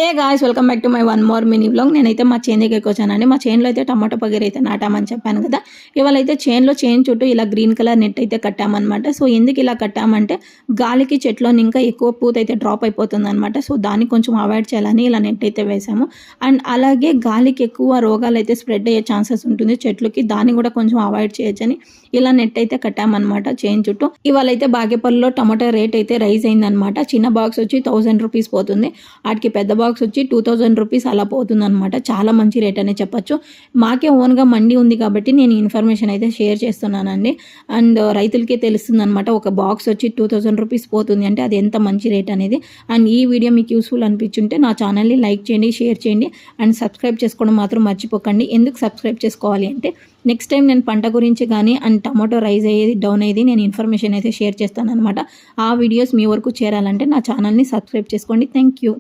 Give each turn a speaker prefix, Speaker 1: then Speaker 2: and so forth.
Speaker 1: A guys welcome back to my one more mini vlog. నేనైతే మా చేను దగ్గరికి వచ్చానండి. మా చేనులో అయితే టమాటో పగిరి అయితే నాటామని చెప్పాను కదా. ఇవాళ అయితే చేను చుట్టూ ఇలా గ్రీన్ కలర్ నెట్ అయితే కట్టామన్నమాట. సో ఎందుకు ఇలా కట్టామంటే గాలికి చెట్లోని ఇంకా ఎక్కువ పూత అయితే డ్రాప్ అయిపోతుంది అనమాట. సో దాన్ని కొంచెం అవాయిడ్ చేయాలని ఇలా నెట్ అయితే వేసాము. అండ్ అలాగే గాలికి ఎక్కువ రోగాలు అయితే స్ప్రెడ్ అయ్యే ఛాన్సెస్ ఉంటుంది చెట్లకి, దాన్ని కూడా కొంచెం అవాయిడ్ చేయొచ్చని ఇలా నెట్ అయితే కట్టామన్నమాట చేను చుట్టూ. ఇవాళ అయితే బాగేపల్లిలో టమాటో రేట్ అయితే రైజ్ అయిందనమాట. చిన్న బాక్స్ వచ్చి 1000 రూపీస్ పోతుంది, వాటికి పెద్ద బాక్స్ వచ్చి 2000 రూపీస్ అలా పోతుంది అనమాట. చాలా మంచి రేట్ అనే చెప్పొచ్చు. మాకే ఓన్గా మండి ఉంది కాబట్టి నేను ఇన్ఫర్మేషన్ అయితే షేర్ చేస్తున్నానండి. అండ్ రైతులకే తెలుస్తుంది అనమాట, ఒక బాక్స్ వచ్చి 2000 రూపీస్ పోతుంది అంటే అది ఎంత మంచి రేట్ అనేది. అండ్ ఈ వీడియో మీకు యూస్ఫుల్ అనిపించుంటే నా ఛానల్ని లైక్ చేయండి, షేర్ చేయండి అండ్ సబ్స్క్రైబ్ చేసుకోవడం మాత్రం మర్చిపోకండి. ఎందుకు సబ్స్క్రైబ్ చేసుకోవాలి అంటే నెక్స్ట్ టైం నేను పంట గురించి కానీ అండ్ టమాటో రైజ్ అయ్యేది డౌన్ అయ్యేది నేను ఇన్ఫర్మేషన్ అయితే షేర్ చేస్తాను అనమాట. ఆ వీడియోస్ మీ వరకు చేరాలంటే నా ఛానల్ని సబ్స్క్రైబ్ చేసుకోండి. Thank you.